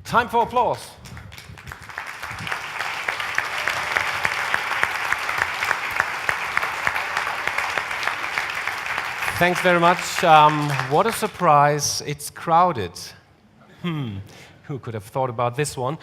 Time for applause. Thanks very much. What a surprise. It's crowded. Who could have thought about this one?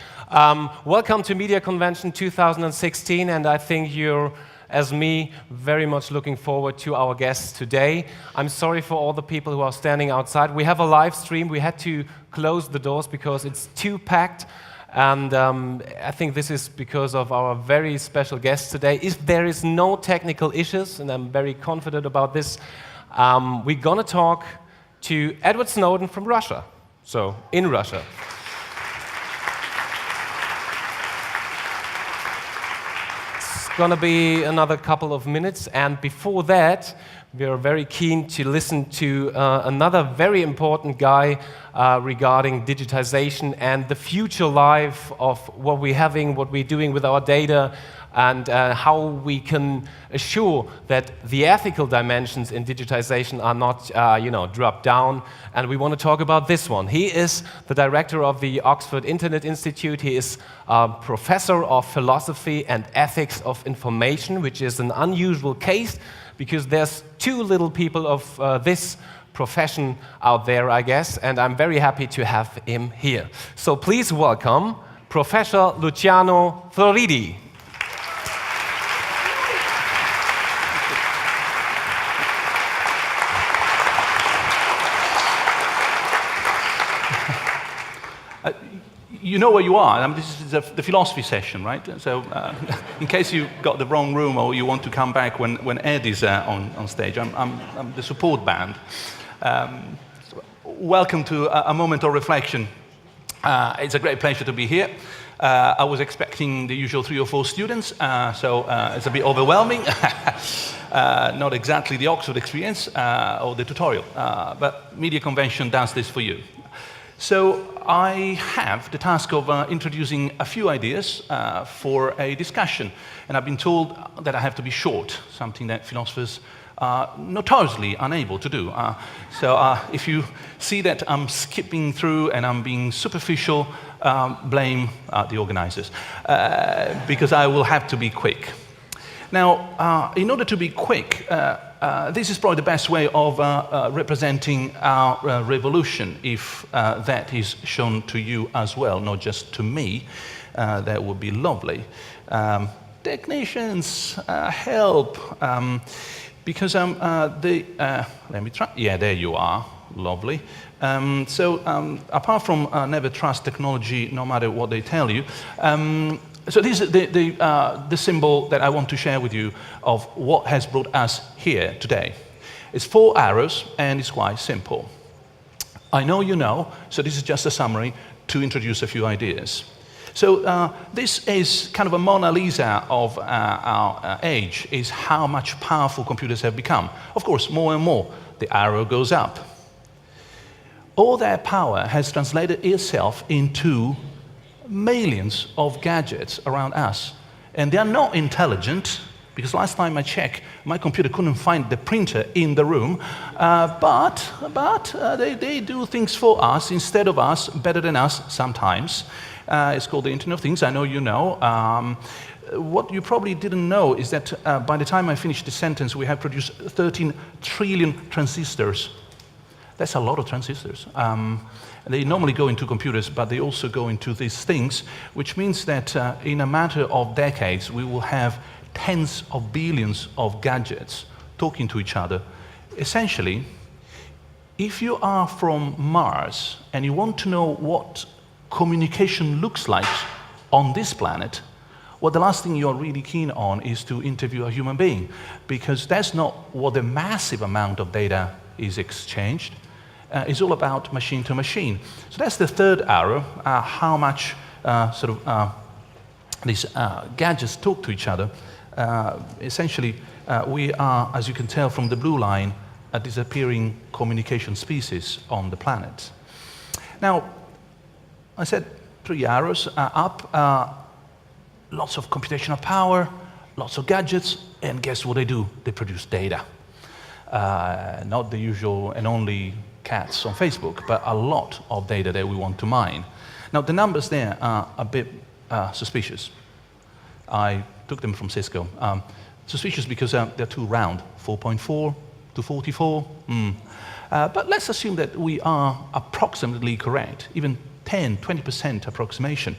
Welcome to Media Convention 2016, and I think you're, as me, very much looking forward to our guests today. I'm sorry for all the people who are standing outside. We have a live stream. We had to close the doors because it's too packed, and I think this is because of our very special guests today. If there is no technical issues, and I'm very confident about this, we're going to talk to Edward Snowden from Russia, so in Russia. It's going to be another couple of minutes, and before that, we are very keen to listen to another very important guy regarding digitization and the future life of what we're having, what we're doing with our data, and how we can assure that the ethical dimensions in digitization are not, dropped down. And we want to talk about this one. He is the director of the Oxford Internet Institute. He is a professor of philosophy and ethics of information, which is an unusual case because there's too little people of this profession out there, I guess, and I'm very happy to have him here. So please welcome Professor Luciano Floridi. You know where you are. This is the philosophy session, right? So in case you got the wrong room or you want to come back when Ed is on stage, I'm the support band. So welcome to a moment of reflection. It's a great pleasure to be here. I was expecting the usual 3 or 4 students, so it's a bit overwhelming. Not exactly the Oxford experience or the tutorial, but Media Convention does this for you. So I have the task of introducing a few ideas for a discussion, and I've been told that I have to be short, something that philosophers are notoriously unable to do. So if you see that I'm skipping through and I'm being superficial, blame the organizers, because I will have to be quick. Now, in order to be quick, this is probably the best way of representing our revolution, if that is shown to you as well, not just to me. That would be lovely. Technicians, help, because let me try. Yeah, there you are. Lovely. Apart from never trust technology, no matter what they tell you, so this is the symbol that I want to share with you of what has brought us here today. It's 4 arrows, and it's quite simple. I know you know, so this is just a summary to introduce a few ideas. So this is kind of a Mona Lisa of our age, is how much powerful computers have become. Of course, more and more, the arrow goes up. All that power has translated itself into millions of gadgets around us, and they are not intelligent, because last time I checked, my computer couldn't find the printer in the room, but they do things for us, instead of us, better than us sometimes. It's called the Internet of Things. I know you know. What you probably didn't know is that by the time I finish the sentence, we have produced 13 trillion transistors. That's a lot of transistors. They normally go into computers, but they also go into these things, which means that in a matter of decades, we will have tens of billions of gadgets talking to each other. Essentially, if you are from Mars and you want to know what communication looks like on this planet, well, the last thing you're really keen on is to interview a human being, because that's not what the massive amount of data is exchanged. It's all about machine to machine. So that's the 3rd arrow, how much these gadgets talk to each other. Essentially, we are, as you can tell from the blue line, a disappearing communication species on the planet. Now, I said 3 arrows up, lots of computational power, lots of gadgets, and guess what they do? They produce data. Not the usual and only cats on Facebook, but a lot of data that we want to mine. Now, the numbers there are a bit suspicious. I took them from Cisco. Suspicious because they're too round, 4.4 to 44. But let's assume that we are approximately correct, even 10, 20% approximation.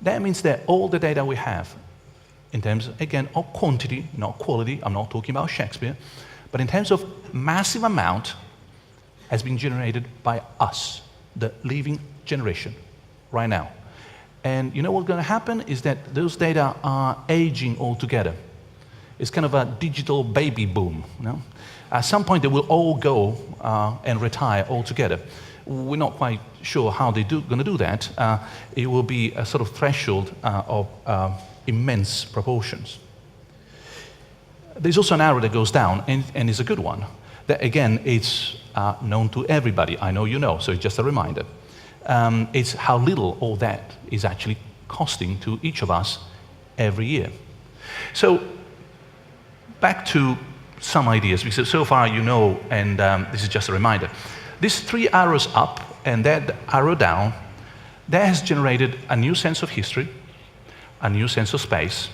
That means that all the data we have, in terms, again, of quantity, not quality, I'm not talking about Shakespeare, but in terms of massive amount, has been generated by us, the living generation, right now. And you know what's going to happen is that those data are aging all together. It's kind of a digital baby boom. You know? At some point, they will all go and retire altogether. We're not quite sure how they're going to do that. It will be a sort of threshold of immense proportions. There's also an arrow that goes down, and it's a good one. That, again, it's known to everybody. I know you know, so it's just a reminder. It's how little all that is actually costing to each of us every year. So, back to some ideas, because so far you know, and this is just a reminder. These 3 arrows up and that arrow down, that has generated a new sense of history, a new sense of space,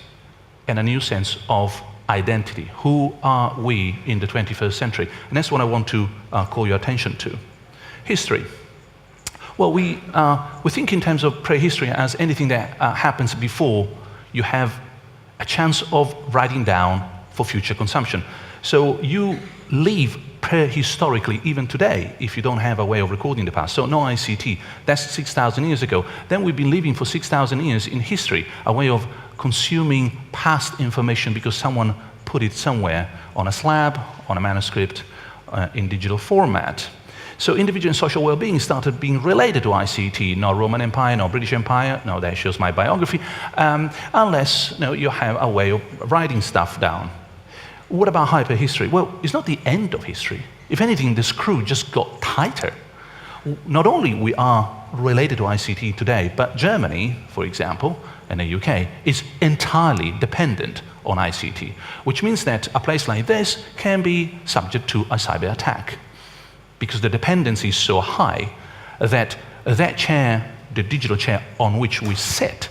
and a new sense of identity. Who are we in the 21st century? And that's what I want to call your attention to. History. Well, we think in terms of prehistory as anything that happens before you have a chance of writing down for future consumption. So you live prehistorically even today if you don't have a way of recording the past. So no ICT, that's 6,000 years ago. Then we've been living for 6,000 years in history, a way of consuming past information because someone put it somewhere on a slab, on a manuscript, in digital format. So individual and social well-being started being related to ICT, not Roman Empire, not British Empire, no, that shows my biography, unless you have a way of writing stuff down. What about hyperhistory? Well, it's not the end of history. If anything, the screw just got tighter. Not only we are related to ICT today, but Germany, for example, and the UK, is entirely dependent on ICT, which means that a place like this can be subject to a cyber attack, because the dependency is so high that that chair, the digital chair on which we sit,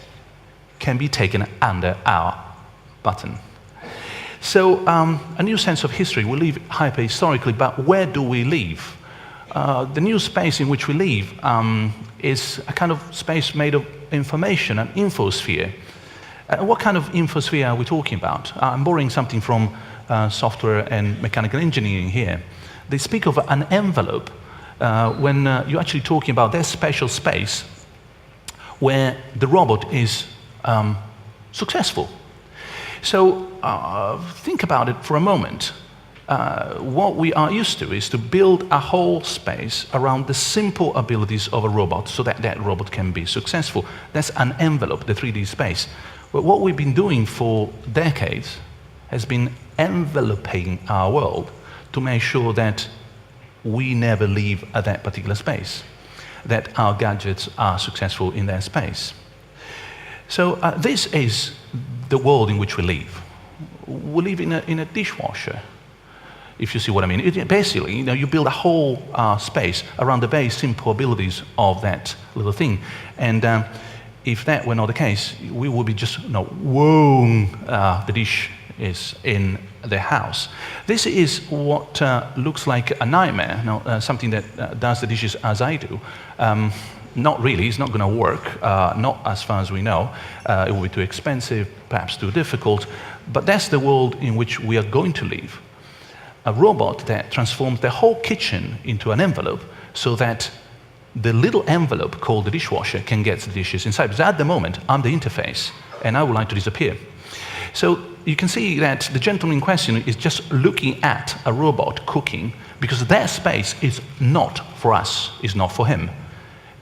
can be taken under our button. So a new sense of history. We live hyper-historically, but where do we live? The new space in which we live is a kind of space made of information, an infosphere. What kind of infosphere are we talking about? I'm borrowing something from software and mechanical engineering here. They speak of an envelope when you're actually talking about that special space where the robot is successful. So think about it for a moment. What we are used to is to build a whole space around the simple abilities of a robot so that that robot can be successful. That's an envelope, the 3D space. But what we've been doing for decades has been enveloping our world to make sure that we never leave that particular space, that our gadgets are successful in that space. So this is the world in which we live. We live in a dishwasher, if you see what I mean. Basically, you build a whole space around the very simple abilities of that little thing. And if that were not the case, we would be just, whoa, the dish is in the house. This is what looks like a nightmare, something that does the dishes as I do. Not really, it's not going to work, not as far as we know. It will be too expensive, perhaps too difficult, but that's the world in which we are going to live. A robot that transforms the whole kitchen into an envelope so that the little envelope called the dishwasher can get the dishes inside. Because at the moment, I'm the interface, and I would like to disappear. So you can see that the gentleman in question is just looking at a robot cooking because that space is not for us, is not for him.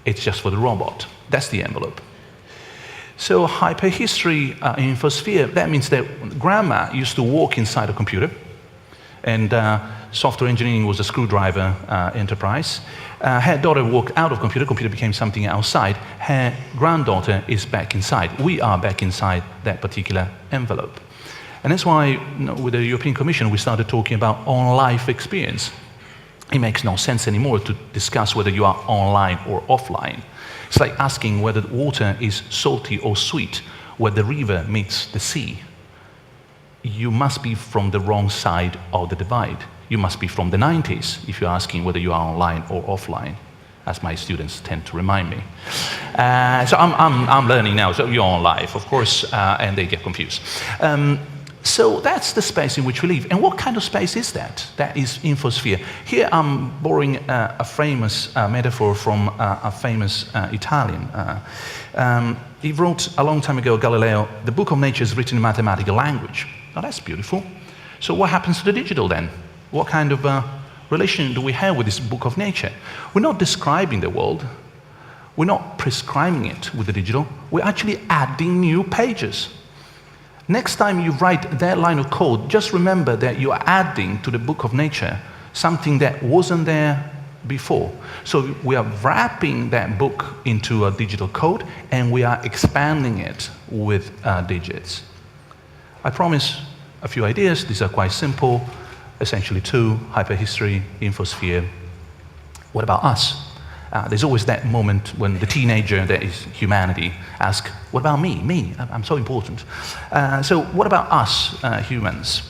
It's just for the robot. That's the envelope. So hyperhistory infosphere, that means that grandma used to walk inside a computer, and software engineering was a screwdriver enterprise. Her daughter walked out of computer became something outside. Her granddaughter is back inside. We are back inside that particular envelope. And that's why, with the European Commission, we started talking about on-life experience. it makes no sense anymore to discuss whether you are online or offline. It's like asking whether the water is salty or sweet, where the river meets the sea. You must be from the wrong side of the divide. You must be from the 90s if you're asking whether you are online or offline, as my students tend to remind me. So I'm learning now, so you're on live, of course, and they get confused. So that's the space in which we live. And what kind of space is that? That is infosphere. Here I'm borrowing a famous metaphor from a famous Italian. He wrote a long time ago, Galileo, the book of nature is written in mathematical language. Now that's beautiful. So what happens to the digital then? What kind of relation do we have with this book of nature? We're not describing the world. We're not prescribing it with the digital. We're actually adding new pages. Next time you write that line of code, just remember that you are adding to the book of nature something that wasn't there before. So we are wrapping that book into a digital code, and we are expanding it with digits. I promise a few ideas. These are quite simple. Essentially two: hyperhistory, infosphere. What about us? There's always that moment when the teenager, that is humanity, asks, what about me? Me, I'm so important. So what about us, humans?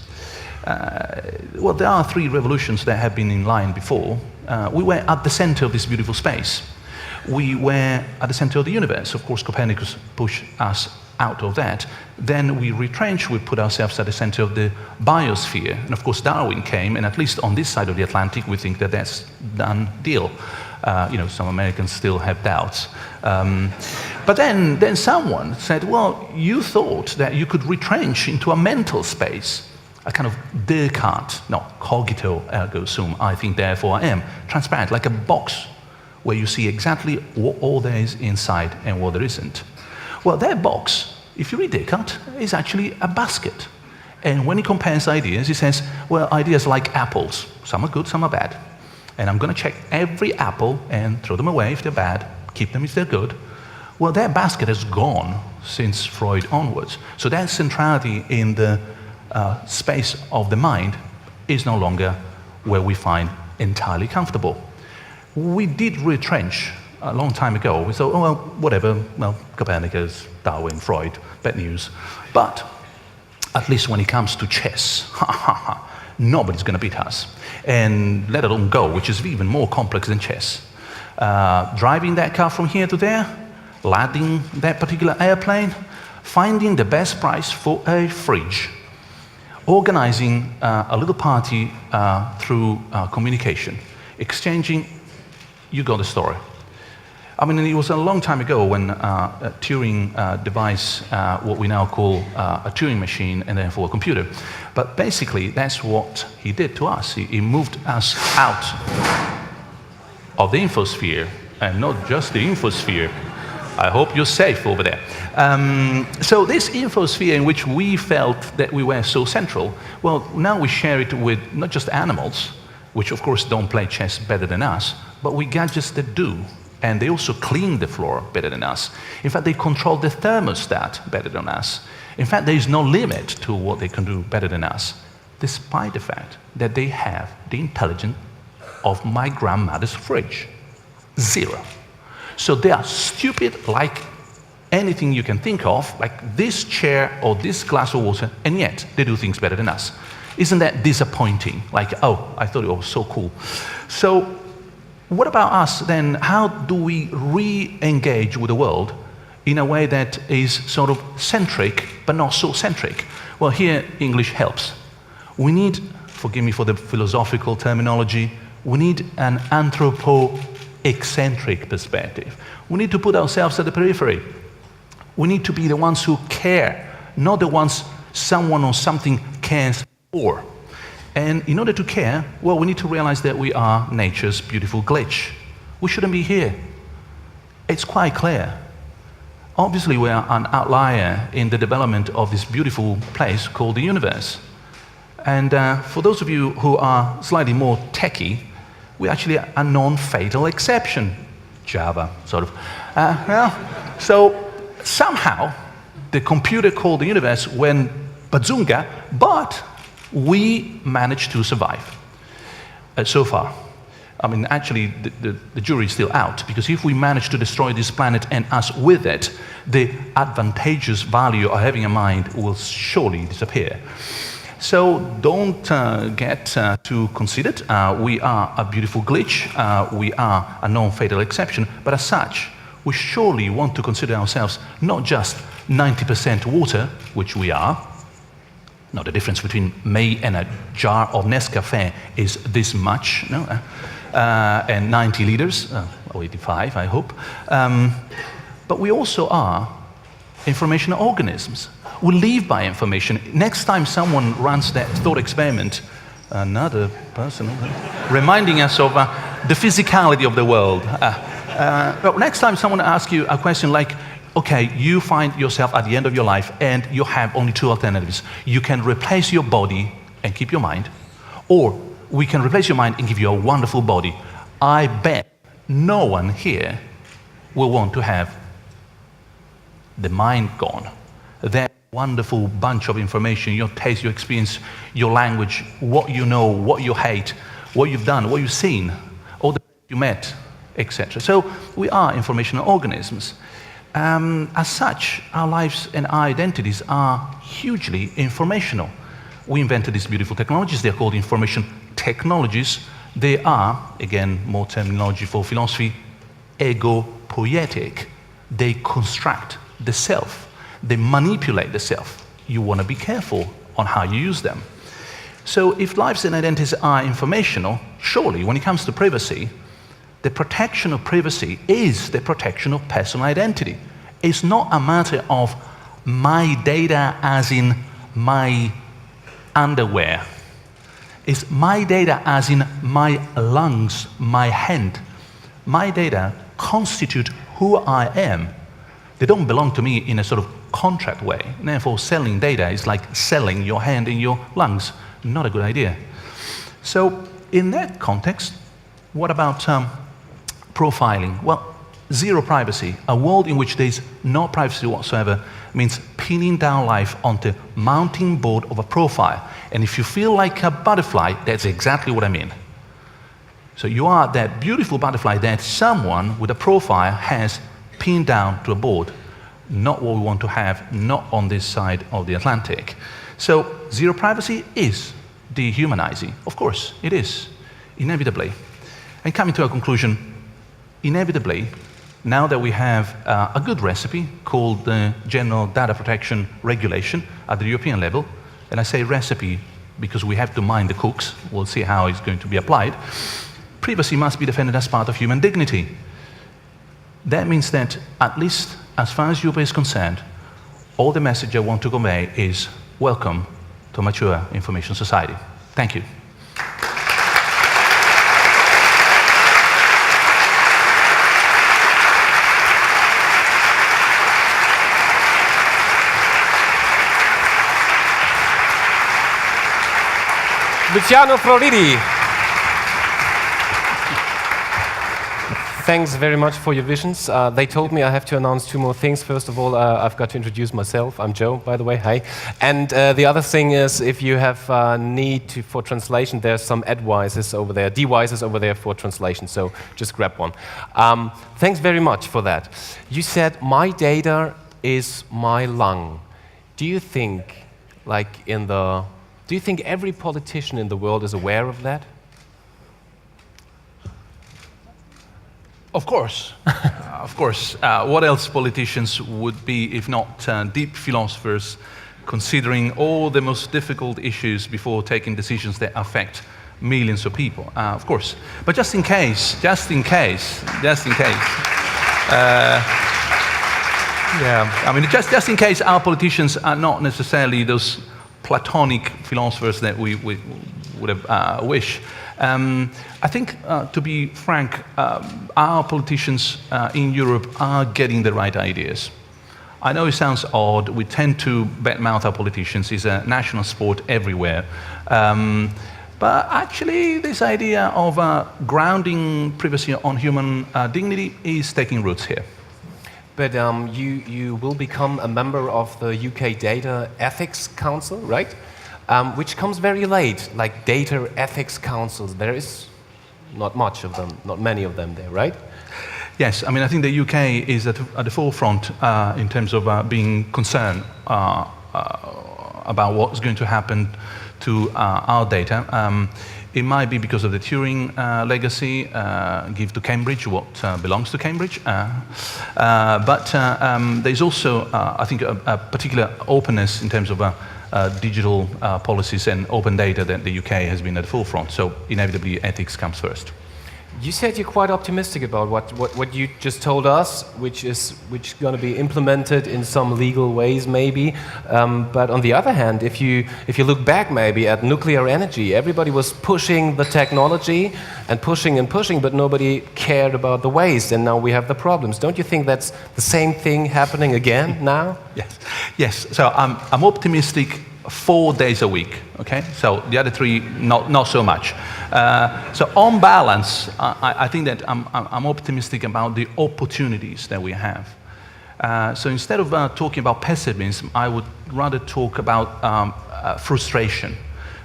Well, there are three revolutions that have been in line before. We were at the center of this beautiful space. We were at the center of the universe. Of course, Copernicus pushed us out of that. Then we retrenched, we put ourselves at the center of the biosphere. And of course, Darwin came, and at least on this side of the Atlantic, we think that that's done deal. Some Americans still have doubts. But then someone said, well, you thought that you could retrench into a mental space, a kind of Descartes, no, cogito ergo sum, I think therefore I am, transparent, like a box where you see exactly what all there is inside and what there isn't. Well, that box, if you read Descartes, is actually a basket. And when he compares ideas, he says, well, ideas like apples, some are good, some are bad. And I'm going to check every apple and throw them away if they're bad, keep them if they're good. Well, that basket has gone since Freud onwards. So that centrality in the space of the mind is no longer where we find entirely comfortable. We did retrench a long time ago. We thought, oh, well, whatever, well, Copernicus, Darwin, Freud, bad news. But at least when it comes to chess, nobody's going to beat us. And let alone Go, which is even more complex than chess. Driving that car from here to there, landing that particular airplane, finding the best price for a fridge, organizing a little party through communication, exchanging, you got the story. I mean, it was a long time ago when Turing devised what we now call a Turing machine and therefore a computer. But basically, that's what he did to us. He moved us out of the infosphere, and not just the infosphere. I hope you're safe over there. So this infosphere in which we felt that we were so central, well, now we share it with not just animals, which of course don't play chess better than us, but with gadgets that do. And they also clean the floor better than us. In fact, they control the thermostat better than us. In fact, there is no limit to what they can do better than us, despite the fact that they have the intelligence of my grandmother's fridge. 0. So they are stupid like anything you can think of, like this chair or this glass of water, and yet they do things better than us. Isn't that disappointing? Like, oh, I thought it was so cool. So what about us then? How do we re-engage with the world in a way that is sort of centric, but not so centric? Well, here English helps. We need, forgive me for the philosophical terminology, we need an anthropo-eccentric perspective. We need to put ourselves at the periphery. We need to be the ones who care, not the ones someone or something cares for. And in order to care, well, we need to realize that we are nature's beautiful glitch. We shouldn't be here. It's quite clear. Obviously, we are an outlier in the development of this beautiful place called the universe. And for those of you who are slightly more techie, we're actually a non-fatal exception. Java, sort of. So somehow, the computer called the universe went bazunga, but we managed to survive so far. I mean, actually, the jury is still out, because if we manage to destroy this planet and us with it, the advantageous value of having a mind will surely disappear. So don't get too conceited. We are a beautiful glitch. We are a non-fatal exception. But as such, we surely want to consider ourselves not just 90% water, which we are. No, the difference between me and a jar of Nescafe is this much, no? And 90 liters, or 85, I hope. But we also are informational organisms. We live by information. Next time someone runs that thought experiment, another person reminding us of the physicality of the world. But next time someone asks you a question like, okay, you find yourself at the end of your life and you have only two alternatives. You can replace your body and keep your mind, or we can replace your mind and give you a wonderful body. I bet no one here will want to have the mind gone. That wonderful bunch of information, your taste, your experience, your language, what you know, what you hate, what you've done, what you've seen, all the people you met, etc. So we are informational organisms. As such, our lives and our identities are hugely informational. We invented these beautiful technologies. They're called information technologies. They are, again, more terminology for philosophy, ego-poietic. They construct the self. They manipulate the self. You want to be careful on how you use them. So if lives and identities are informational, surely when it comes to privacy, the protection of privacy is the protection of personal identity. It's not a matter of my data as in my underwear. It's my data as in my lungs, my hand. My data constitute who I am. They don't belong to me in a sort of contract way. Therefore, selling data is like selling your hand and your lungs. Not a good idea. So in that context, what about profiling? Well, zero privacy, a world in which there's no privacy whatsoever, means pinning down life onto mounting board of a profile. And if you feel like a butterfly, that's exactly what I mean. So you are that beautiful butterfly that someone with a profile has pinned down to a board. Not what we want to have, not on this side of the Atlantic. So zero privacy is dehumanizing. Of course, it is, inevitably. And coming to a conclusion, inevitably, now that we have a good recipe called the General Data Protection Regulation at the European level, and I say recipe because we have to mind the cooks, we'll see how it's going to be applied, privacy must be defended as part of human dignity. That means that, at least as far as Europe is concerned, all the message I want to convey is welcome to a mature information society. Thank you. Luciano Floridi. Thanks very much for your visions. They told me I have to announce two more things. First of all, I've got to introduce myself. I'm Joe, by the way. Hi. And the other thing is, if you have need for translation, there's some devices over there for translation. So just grab one. Thanks very much for that. You said my data is my lung. Do you think, do you think every politician in the world is aware of that? Of course. Of course. What else politicians would be if not deep philosophers considering all the most difficult issues before taking decisions that affect millions of people? Of course. But just in case. Yeah, I mean, just in case our politicians are not necessarily those Platonic philosophers that we would have wish. I think, to be frank, our politicians in Europe are getting the right ideas. I know it sounds odd. We tend to badmouth our politicians. It's a national sport everywhere. But actually, this idea of grounding privacy on human dignity is taking roots here. But you will become a member of the UK Data Ethics Council, right? Which comes very late, like Data Ethics Councils. There is not much of them, not many of them there, right? Yes, I mean, I think the UK is at the forefront in terms of being concerned about what's going to happen to our data. It might be because of the Turing legacy, give to Cambridge what belongs to Cambridge. But there's also, I think, a particular openness in terms of digital policies and open data that the UK has been at the forefront. So inevitably, ethics comes first. You said you're quite optimistic about what you just told us, which is going to be implemented in some legal ways, maybe. But on the other hand, if you look back maybe at nuclear energy, everybody was pushing the technology and pushing, but nobody cared about the waste, and now we have the problems. Don't you think that's the same thing happening again now? Yes. Yes. So I'm optimistic 4 days a week, okay? So the other 3, not so much. So on balance, I think that I'm optimistic about the opportunities that we have. So instead of talking about pessimism, I would rather talk about frustration.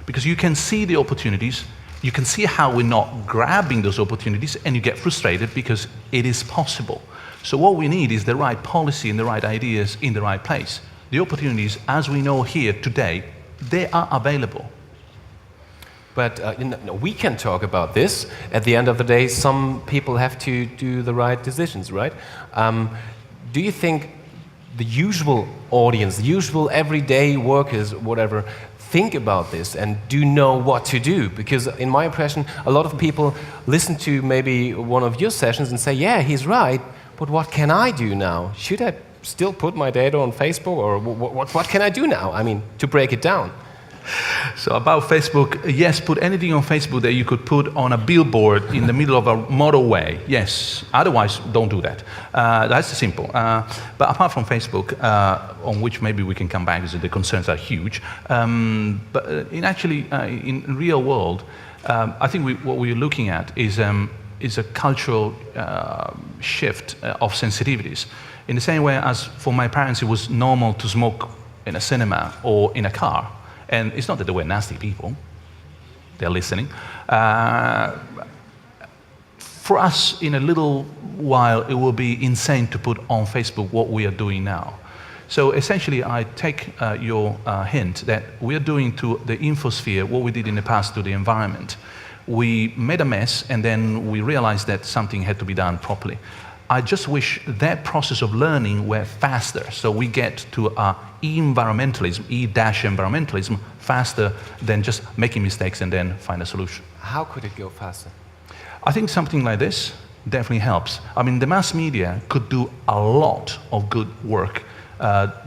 Because you can see the opportunities, you can see how we're not grabbing those opportunities, and you get frustrated because it is possible. So what we need is the right policy and the right ideas in the right place. The opportunities, as we know here today, they are available. But we can talk about this. At the end of the day, some people have to do the right decisions, right? Do you think the usual audience, the usual everyday workers, whatever, think about this and do know what to do? Because in my impression, a lot of people listen to maybe one of your sessions and say, yeah, he's right, but what can I do now? Should I still put my data on Facebook, or what can I do now? I mean, to break it down. So about Facebook, yes, put anything on Facebook that you could put on a billboard in the middle of a motorway. Yes, otherwise don't do that. That's simple. But apart from Facebook, on which maybe we can come back because the concerns are huge, but in real world, I think what we're looking at is a cultural shift of sensitivities. In the same way as for my parents it was normal to smoke in a cinema or in a car. And it's not that they were nasty people. They're listening. For us, in a little while, it will be insane to put on Facebook what we are doing now. So essentially, I take your hint that we are doing to the infosphere what we did in the past to the environment. We made a mess, and then we realized that something had to be done properly. I just wish that process of learning were faster, so we get to e-environmentalism, E-environmentalism, faster than just making mistakes and then find a solution. How could it go faster? I think something like this definitely helps. I mean, the mass media could do a lot of good work.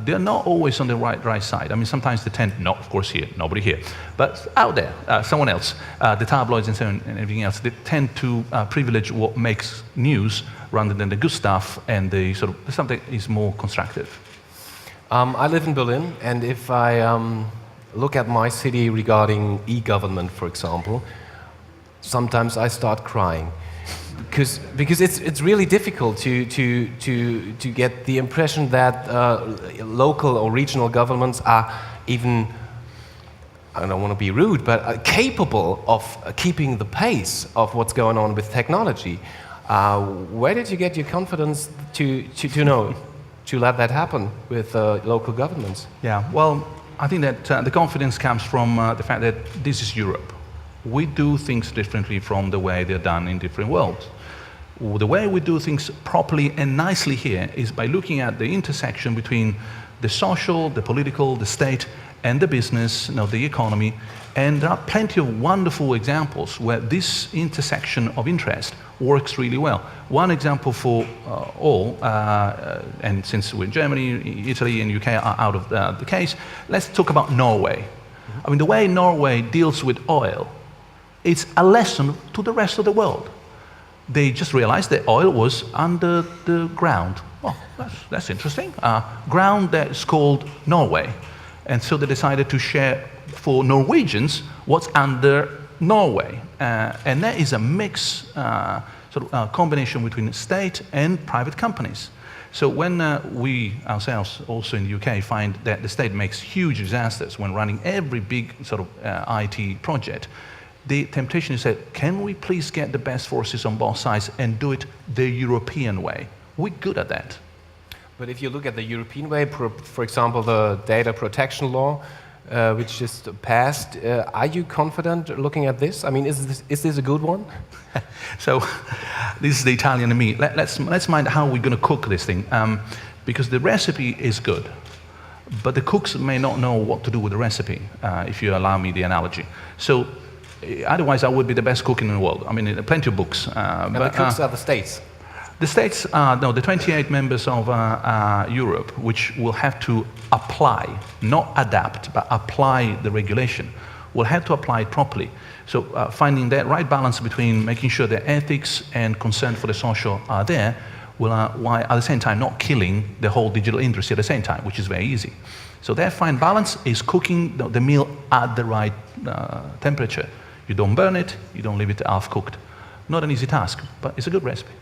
They're not always on the right side. I mean, sometimes they tend, not of course here, nobody here, but out there, someone else, the tabloids and so on and everything else, they tend to privilege what makes news rather than the good stuff and the sort of something is more constructive. I live in Berlin, and if I look at my city regarding e-government, for example, sometimes I start crying. Because it's really difficult to get the impression that local or regional governments are even, I don't want to be rude, but capable of keeping the pace of what's going on with technology. Where did you get your confidence to know, to let that happen with local governments? Yeah, well, I think that the confidence comes from the fact that this is Europe. We do things differently from the way they're done in different worlds. The way we do things properly and nicely here is by looking at the intersection between the social, the political, the state, and the business, the economy. And there are plenty of wonderful examples where this intersection of interest works really well. One example for all, and since we're in Germany, Italy, and UK are out of the case, let's talk about Norway. I mean, the way Norway deals with oil, it's a lesson to the rest of the world. They just realized that oil was under the ground. Oh, that's interesting. Ground that's called Norway. And so they decided to share for Norwegians what's under Norway. And that is a mix, combination between state and private companies. So when we ourselves, also in the UK, find that the state makes huge disasters when running every big IT project, the temptation is that, can we please get the best forces on both sides and do it the European way? We're good at that. But if you look at the European way, for example, the data protection law, which just passed, are you confident looking at this? I mean, is this a good one? So, this is the Italian in me. Let's mind how we're going to cook this thing, because the recipe is good, but the cooks may not know what to do with the recipe, if you allow me the analogy. So, otherwise, I would be the best cook in the world. I mean, there are plenty of books. And the cooks are the states. The states, no, the 28 members of Europe, which will have to apply, not adapt, but apply the regulation, will have to apply it properly. So finding that right balance between making sure that ethics and concern for the social are there, while at the same time not killing the whole digital industry at the same time, which is very easy. So that fine balance is cooking the meal at the right temperature. You don't burn it, you don't leave it half-cooked. Not an easy task, but it's a good recipe.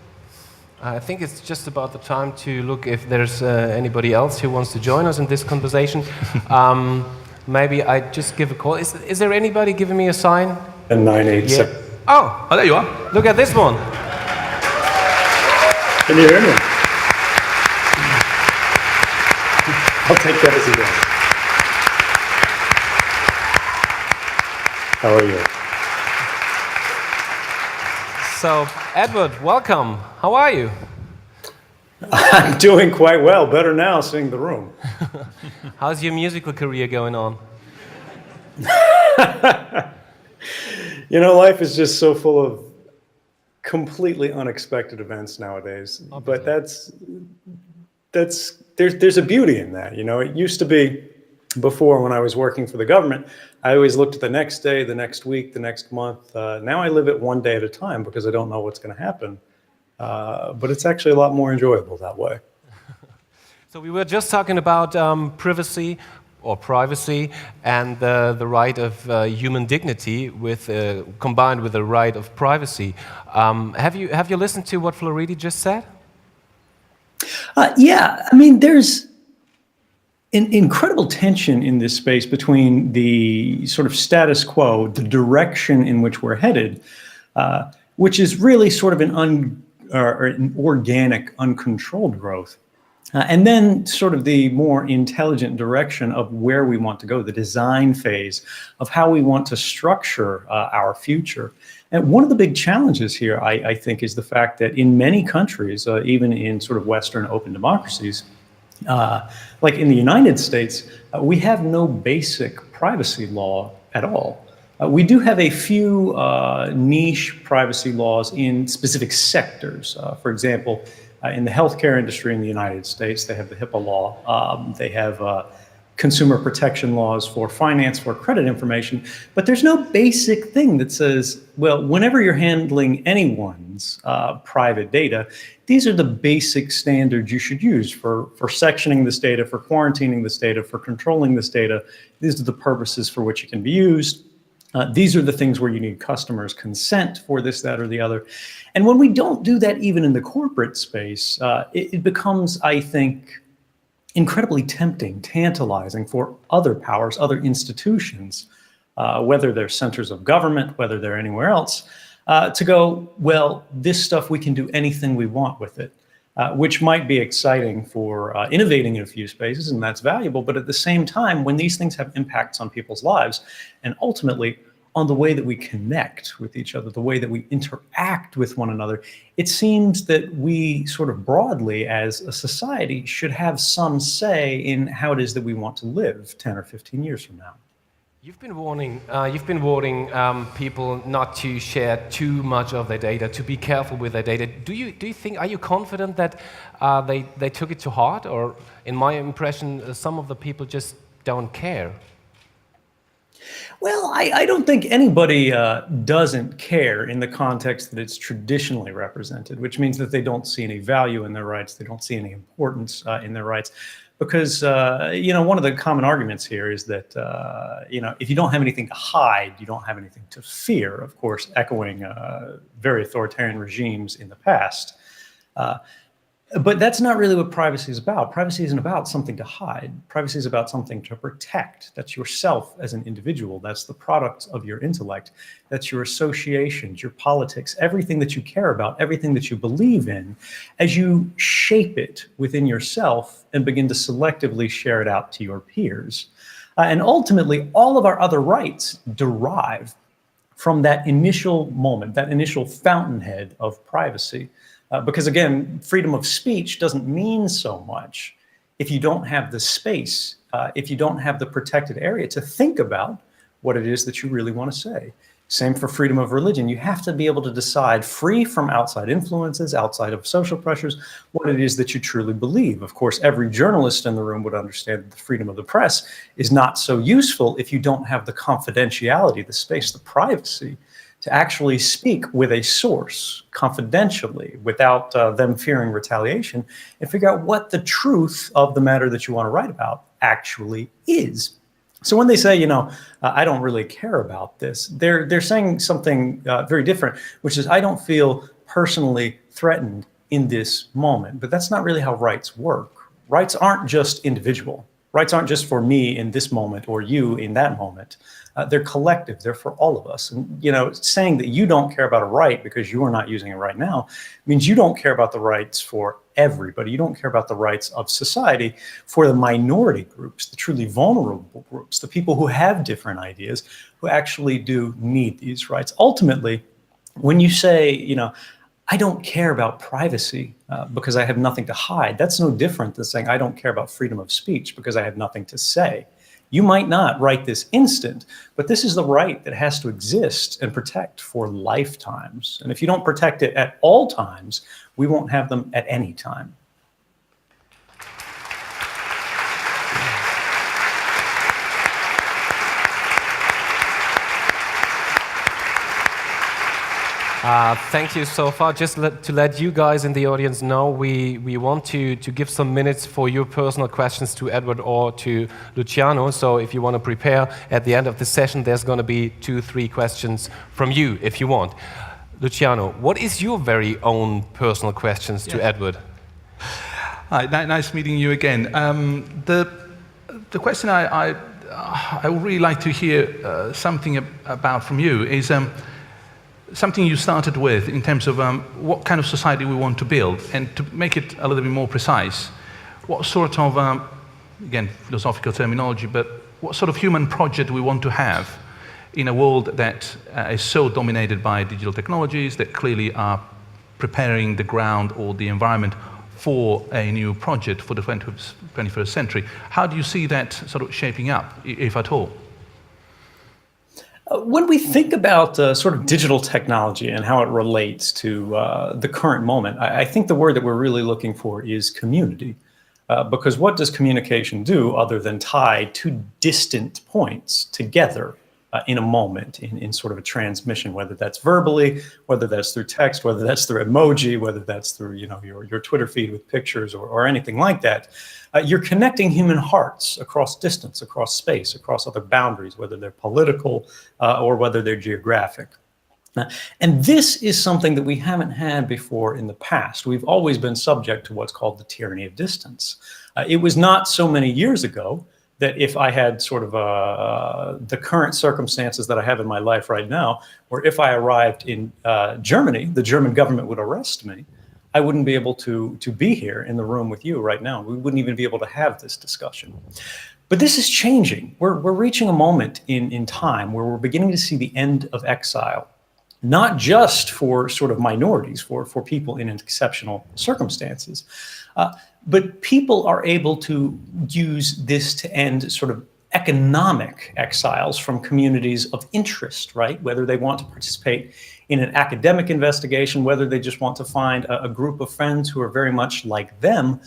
I think it's just about the time to look if there's anybody else who wants to join us in this conversation. Maybe I just give a call. Is there anybody giving me a sign? And 987. Yeah. Oh, there you are. Look at this one. Can you hear me? I'll take that as a yes. How are you? So, Edward, welcome. How are you? I'm doing quite well. Better now, seeing the room. How's your musical career going on? You know, life is just so full of completely unexpected events nowadays. But there's a beauty in that. You know, it used to be before, when I was working for the government, I always looked at the next day, the next week, the next month. Now I live it one day at a time because I don't know what's going to happen. But it's actually a lot more enjoyable that way. So we were just talking about privacy and the right of human dignity combined with the right of privacy. Have you listened to what Floridi just said? Yeah, I mean, there's an incredible tension in this space between the sort of status quo, the direction in which we're headed, which is really sort of an organic, uncontrolled growth. And then sort of the more intelligent direction of where we want to go, the design phase of how we want to structure our future. And one of the big challenges here, I think, is the fact that in many countries, even in sort of Western open democracies, like in the United States, we have no basic privacy law at all. We do have a few niche privacy laws in specific sectors. For example, in the healthcare industry in the United States, they have the HIPAA law. They have consumer protection laws for finance, for credit information. But there's no basic thing that says, well, whenever you're handling anyone's private data, these are the basic standards you should use for sectioning this data, for quarantining this data, for controlling this data. These are the purposes for which it can be used. These are the things where you need customers' consent for this, that, or the other. And when we don't do that even in the corporate space, it becomes, I think, incredibly tempting, tantalizing for other powers, other institutions, whether they're centers of government, whether they're anywhere else, to go, well, this stuff, we can do anything we want with it, which might be exciting for innovating in a few spaces, and that's valuable. But at the same time, when these things have impacts on people's lives, and ultimately on the way that we connect with each other, the way that we interact with one another, it seems that we sort of broadly as a society should have some say in how it is that we want to live 10 or 15 years from now. You've been warning people not to share too much of their data, to be careful with their data. Do you think, are you confident that they took it to heart? Or in my impression, some of the people just don't care. Well, I don't think anybody doesn't care in the context that it's traditionally represented, which means that they don't see any value in their rights, they don't see any importance in their rights. Because, one of the common arguments here is that, if you don't have anything to hide, you don't have anything to fear, of course, echoing very authoritarian regimes in the past. But that's not really what privacy is about. Privacy isn't about something to hide. Privacy is about something to protect. That's yourself as an individual. That's the product of your intellect. That's your associations, your politics, everything that you care about, everything that you believe in, as you shape it within yourself and begin to selectively share it out to your peers. And ultimately, all of our other rights derive from that initial moment, that initial fountainhead of privacy. Because again, freedom of speech doesn't mean so much if you don't have the space, if you don't have the protected area to think about what it is that you really want to say. Same for freedom of religion. You have to be able to decide, free from outside influences, outside of social pressures, what it is that you truly believe. Of course, every journalist in the room would understand that the freedom of the press is not so useful if you don't have the confidentiality, the space, the privacy to actually speak with a source confidentially without them fearing retaliation and figure out what the truth of the matter that you want to write about actually is. So when they say, I don't really care about this, they're saying something very different, which is I don't feel personally threatened in this moment. But that's not really how rights work. Rights aren't just individual. Rights aren't just for me in this moment or you in that moment. They're collective. They're for all of us. And, saying that you don't care about a right because you are not using it right now means you don't care about the rights for everybody. You don't care about the rights of society for the minority groups, the truly vulnerable groups, the people who have different ideas, who actually do need these rights. Ultimately, when you say, I don't care about privacy because I have nothing to hide, that's no different than saying I don't care about freedom of speech because I have nothing to say. You might not right this instant, but this is the right that has to exist and protect for lifetimes. And if you don't protect it at all times, we won't have them at any time. Thank you so far. Just to let you guys in the audience know, we want to give some minutes for your personal questions to Edward or to Luciano. So if you want to prepare, at the end of the session, there's going to be 2-3 questions from you, if you want. Luciano, what is your very own personal questions to Edward? Hi, nice meeting you again. The question I would really like to hear something about from you is something you started with in terms of what kind of society we want to build, and to make it a little bit more precise, what sort of, again, philosophical terminology, but what sort of human project we want to have in a world that is so dominated by digital technologies that clearly are preparing the ground or the environment for a new project for the 21st century. How do you see that sort of shaping up, if at all? When we think about sort of digital technology and how it relates to the current moment, I think the word that we're really looking for is community. Because what does communication do other than tie two distant points together in a moment, in sort of a transmission, whether that's verbally, whether that's through text, whether that's through emoji, whether that's through your Twitter feed with pictures or anything like that. You're connecting human hearts across distance, across space, across other boundaries, whether they're political or whether they're geographic. And this is something that we haven't had before in the past. We've always been subject to what's called the tyranny of distance. It was not so many years ago that if I had sort of the current circumstances that I have in my life right now, or if I arrived in Germany, the German government would arrest me. I wouldn't be able to be here in the room with you right now. We wouldn't even be able to have this discussion. But this is changing. We're reaching a moment in time where we're beginning to see the end of exile, not just for sort of minorities, for people in exceptional circumstances, but people are able to use this to end sort of economic exiles from communities of interest, right? Whether they want to participate in an academic investigation, whether they just want to find a group of friends who are very much like them,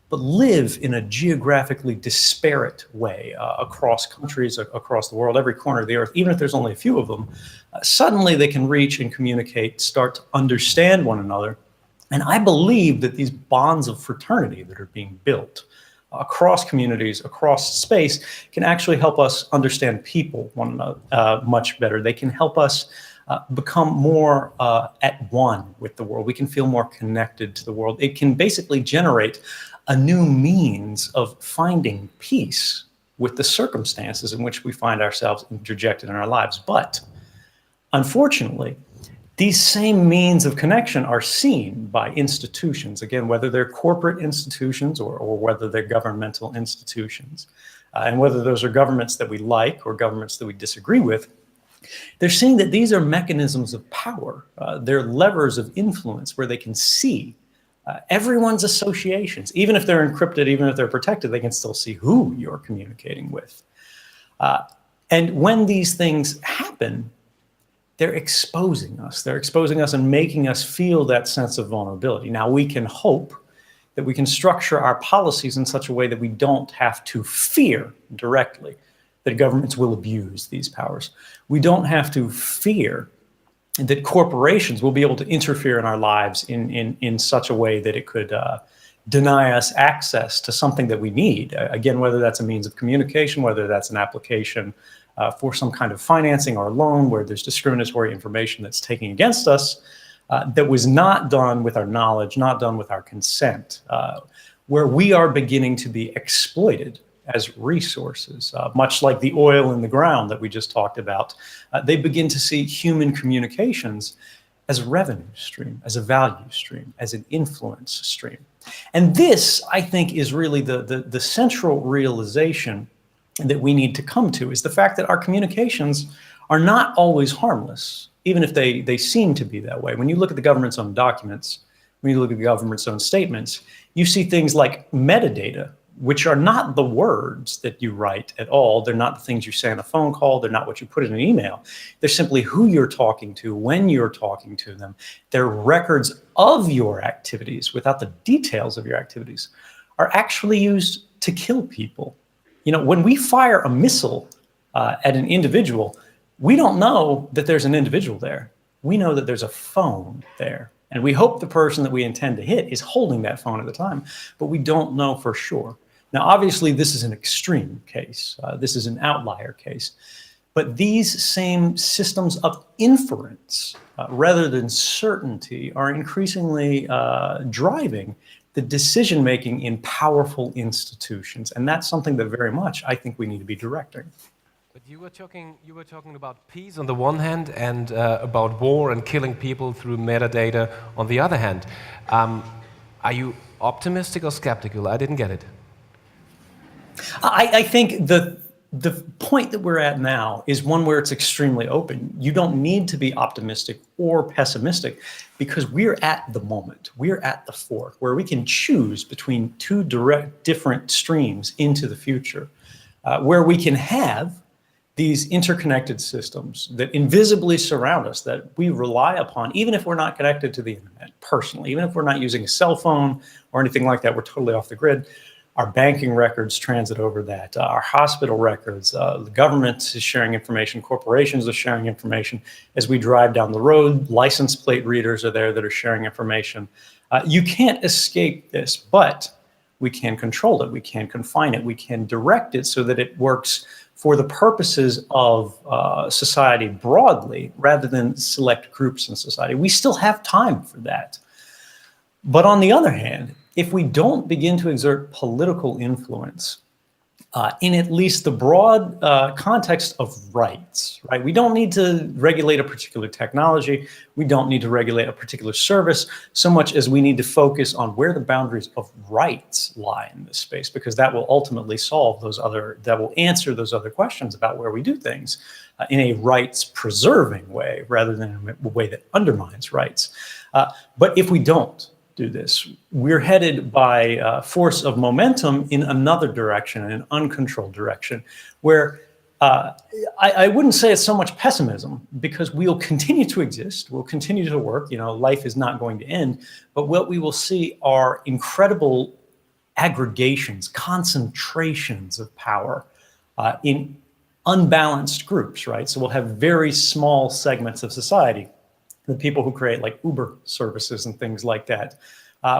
but live in a geographically disparate way across countries, across the world, every corner of the earth, even if there's only a few of them, suddenly they can reach and communicate, start to understand one another. And I believe that these bonds of fraternity that are being built across communities, across space, can actually help us understand people one another much better. They can help us become more at one with the world. We can feel more connected to the world. It can basically generate a new means of finding peace with the circumstances in which we find ourselves interjected in our lives. But unfortunately, these same means of connection are seen by institutions, again, whether they're corporate institutions or whether they're governmental institutions. And whether those are governments that we like or governments that we disagree with, they're seeing that these are mechanisms of power. They're levers of influence where they can see everyone's associations. Even if they're encrypted, even if they're protected, they can still see who you're communicating with. And when these things happen, they're exposing us. They're exposing us and making us feel that sense of vulnerability. Now, we can hope that we can structure our policies in such a way that we don't have to fear directly that governments will abuse these powers. We don't have to fear that corporations will be able to interfere in our lives in such a way that it could deny us access to something that we need. Again, whether that's a means of communication, whether that's an application for some kind of financing or loan where there's discriminatory information that's taken against us that was not done with our knowledge, not done with our consent, where we are beginning to be exploited as resources, much like the oil in the ground that we just talked about. They begin to see human communications as a revenue stream, as a value stream, as an influence stream. And this, I think, is really the central realization that we need to come to, is the fact that our communications are not always harmless, even if they seem to be that way. When you look at the government's own documents, when you look at the government's own statements, you see things like metadata, which are not the words that you write at all. They're not the things you say on a phone call. They're not what you put in an email. They're simply who you're talking to, when you're talking to them. They're records of your activities without the details of your activities are actually used to kill people. You know, when we fire a missile at an individual, we don't know that there's an individual there. We know that there's a phone there. And we hope the person that we intend to hit is holding that phone at the time, but we don't know for sure. Now, obviously, this is an extreme case. This is an outlier case. But these same systems of inference, rather than certainty, are increasingly driving the decision-making in powerful institutions. And that's something that very much I think we need to be directing. But you were talking about peace on the one hand and about war and killing people through metadata on the other hand. Are you optimistic or skeptical? I didn't get it. I think the point that we're at now is one where it's extremely open. You don't need to be optimistic or pessimistic because we're at the moment. We're at the fork where we can choose between two different streams into the future, where we can have these interconnected systems that invisibly surround us, that we rely upon, even if we're not connected to the internet personally, even if we're not using a cell phone or anything like that, we're totally off the grid. Our banking records transit over that, our hospital records, the government is sharing information, corporations are sharing information. As we drive down the road, license plate readers are there that are sharing information. You can't escape this, but we can control it, we can confine it, we can direct it so that it works for the purposes of society broadly, rather than select groups in society. We still have time for that. But on the other hand, if we don't begin to exert political influence in at least the broad context of rights, right? We don't need to regulate a particular technology. We don't need to regulate a particular service so much as we need to focus on where the boundaries of rights lie in this space, because that will ultimately solve that will answer those other questions about where we do things in a rights-preserving way rather than a way that undermines rights. But if we don't do this, we're headed by force of momentum in another direction, in an uncontrolled direction, where I wouldn't say it's so much pessimism, because we'll continue to exist, we'll continue to work, life is not going to end, but what we will see are incredible aggregations, concentrations of power in unbalanced groups, right? So we'll have very small segments of society, the people who create like Uber services and things like that,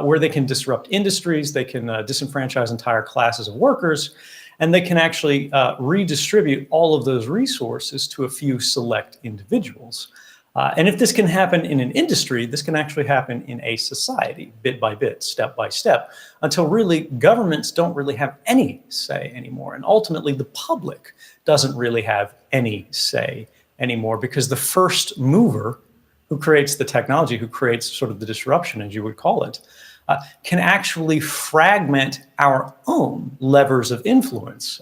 where they can disrupt industries, they can disenfranchise entire classes of workers, and they can actually redistribute all of those resources to a few select individuals. And if this can happen in an industry, this can actually happen in a society, bit by bit, step by step, until really governments don't really have any say anymore. And ultimately, the public doesn't really have any say anymore, because the first mover who creates the technology, who creates sort of the disruption, as you would call it, can actually fragment our own levers of influence.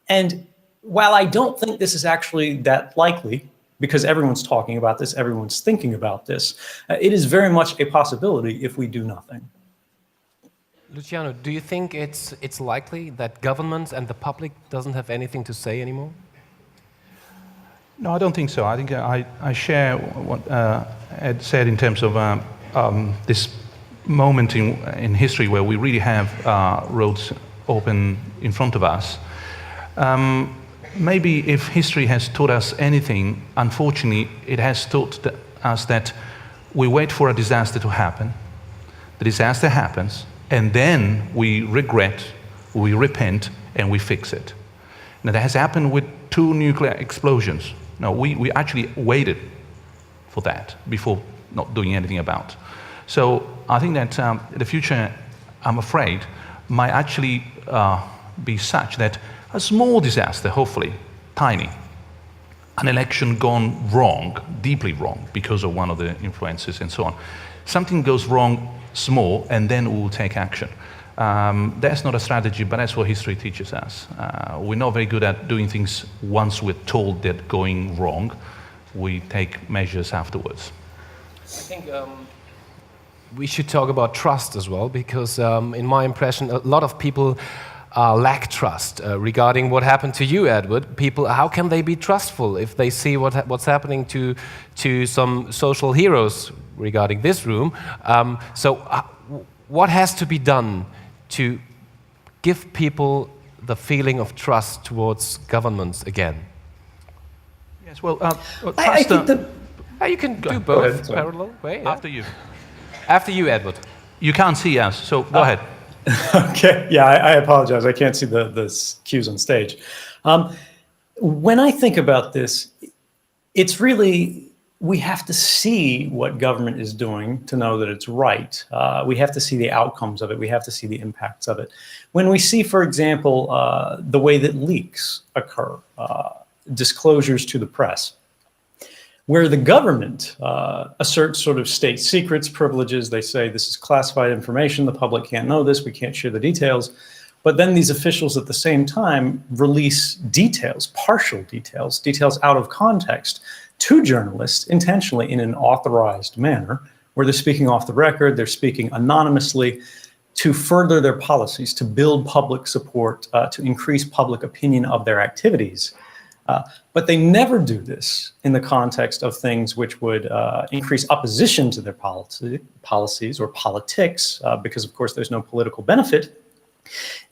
And while I don't think this is actually that likely, because everyone's talking about this, everyone's thinking about this, it is very much a possibility if we do nothing. Luciano, do you think it's likely that governments and the public doesn't have anything to say anymore? No, I don't think so. I think I share what Ed said in terms of this moment in history where we really have roads open in front of us. Maybe if history has taught us anything, unfortunately, it has taught us that we wait for a disaster to happen, the disaster happens, and then we regret, we repent, and we fix it. Now, that has happened with 2 nuclear explosions. No, we actually waited for that before not doing anything about. So I think that the future, I'm afraid, might actually be such that a small disaster, hopefully, tiny, an election gone wrong, deeply wrong, because of one of the influences and so on. Something goes wrong, small, and then we will take action. That's not a strategy, but that's what history teaches us. We're not very good at doing things once we're told they're going wrong. We take measures afterwards. I think we should talk about trust as well, because in my impression, a lot of people lack trust regarding what happened to you, Edward. People, how can they be trustful if they see what's happening to some social heroes regarding this room? What has to be done to give people the feeling of trust towards governments again? Yes, well, I think that You can do Go both ahead, sorry. parallel way. Yeah. after you. After you, Edward. You can't see us, so go ahead. Okay, yeah, I apologize. I can't see the cues on stage. When I think about this, it's really, we have to see what government is doing to know that it's right. We have to see the outcomes of it. We have to see the impacts of it. When we see, for example, the way that leaks occur, disclosures to the press, where the government asserts sort of state secrets, privileges. They say this is classified information, the public can't know this, we can't share the details. But then these officials at the same time release details, partial details, details out of context to journalists intentionally in an authorized manner, where they're speaking off the record, they're speaking anonymously to further their policies, to build public support, to increase public opinion of their activities. But they never do this in the context of things which would increase opposition to their policies or politics, because of course there's no political benefit.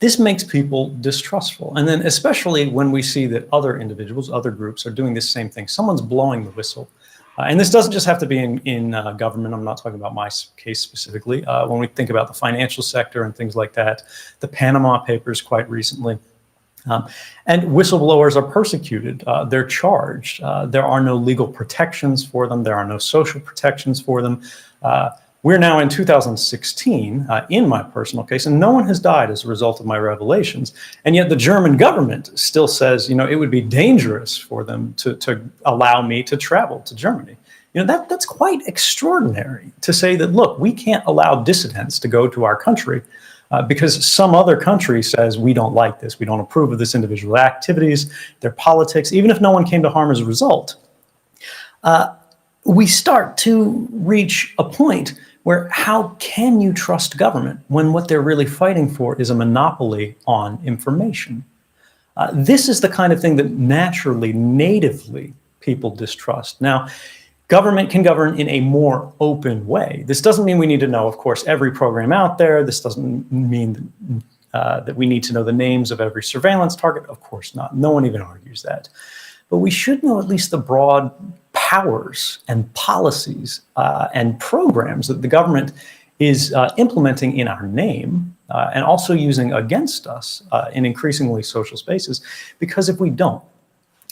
This makes people distrustful. And then especially when we see that other individuals, other groups are doing this same thing. Someone's blowing the whistle. And this doesn't just have to be in government. I'm not talking about my case specifically. When we think about the financial sector and things like that, the Panama Papers quite recently, and whistleblowers are persecuted. They're charged. There are no legal protections for them. There are no social protections for them. We're now in 2016, in my personal case, and no one has died as a result of my revelations. And yet the German government still says, it would be dangerous for them to allow me to travel to Germany. That's quite extraordinary to say that, look, we can't allow dissidents to go to our country because some other country says we don't like this, we don't approve of this individual activities, their politics, even if no one came to harm as a result. We start to reach a point where how can you trust government when what they're really fighting for is a monopoly on information? This is the kind of thing that naturally, natively, people distrust. Now, government can govern in a more open way. This doesn't mean we need to know, of course, every program out there. This doesn't mean that we need to know the names of every surveillance target. Of course not. No one even argues that. But we should know at least the broad powers and policies and programs that the government is implementing in our name and also using against us in increasingly social spaces. Because if we don't,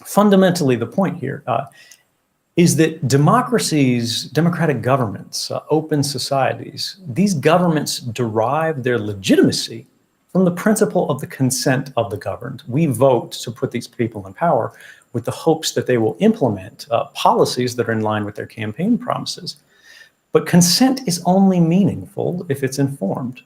fundamentally the point here, is that democracies, democratic governments, open societies, these governments derive their legitimacy from the principle of the consent of the governed. We vote to put these people in power with the hopes that they will implement policies that are in line with their campaign promises. But consent is only meaningful if it's informed.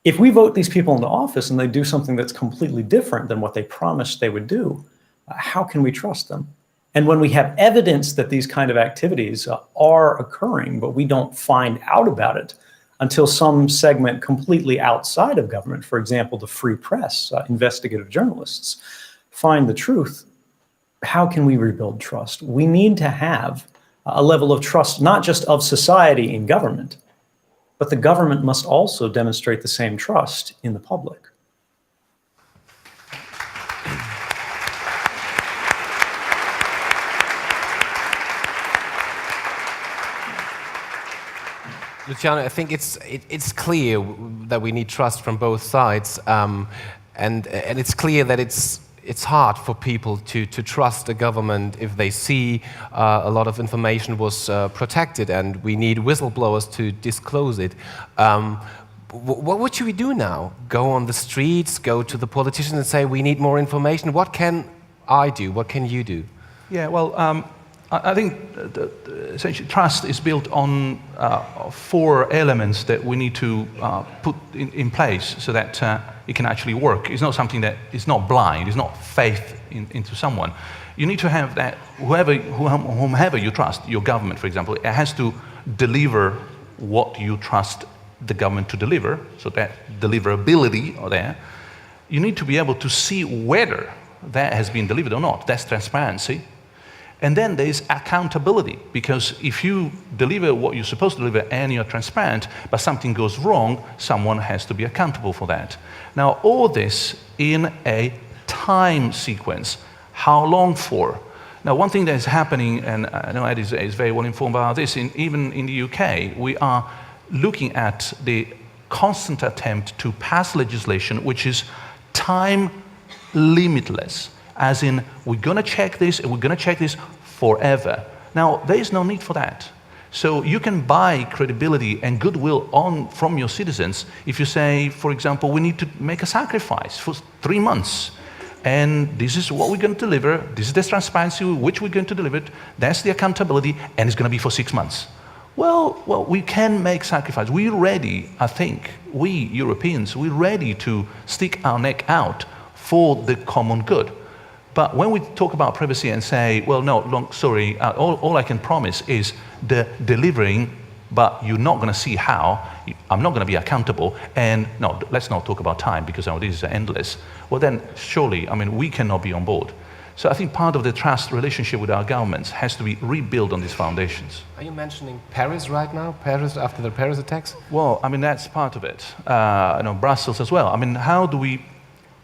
If we vote these people into office and they do something that's completely different than what they promised they would do, how can we trust them? And when we have evidence that these kind of activities are occurring, but we don't find out about it until some segment completely outside of government, for example, the free press, investigative journalists, find the truth, how can we rebuild trust? We need to have a level of trust, not just of society in government, but the government must also demonstrate the same trust in the public. Luciano, I think it's clear that we need trust from both sides, and it's clear that it's hard for people to trust a government if they see a lot of information was protected, and we need whistleblowers to disclose it. What should we do now? Go on the streets, go to the politicians and say we need more information? What can I do? What can you do? Yeah, well, I think essentially trust is built on 4 elements that we need to put in place so that it can actually work. It's not something that is not blind. It's not faith into someone. You need to have that whomever you trust, your government, for example, it has to deliver what you trust the government to deliver, so that deliverability are there. You need to be able to see whether that has been delivered or not. That's transparency. And then there's accountability, because if you deliver what you're supposed to deliver and you're transparent, but something goes wrong, someone has to be accountable for that. Now, all this in a time sequence. How long for? Now, one thing that is happening, and I know Ed is very well informed about this, even in the UK, we are looking at the constant attempt to pass legislation which is time limitless. As in, we're going to check this, and we're going to check this forever. Now, there is no need for that. So you can buy credibility and goodwill from your citizens if you say, for example, we need to make a sacrifice for 3 months. And this is what we're going to deliver. This is the transparency which we're going to deliver it. That's the accountability, and it's going to be for 6 months. Well, we can make sacrifice. We're ready, I think, we Europeans, we're ready to stick our neck out for the common good. But when we talk about privacy and say, well, no, sorry, all I can promise is the delivering, but you're not going to see how, I'm not going to be accountable, and no, let's not talk about time because this is endless. Well, then surely, we cannot be on board. So I think part of the trust relationship with our governments has to be rebuilt on these foundations. Are you mentioning Paris right now? Paris after the Paris attacks? Well, that's part of it. Brussels as well. How do we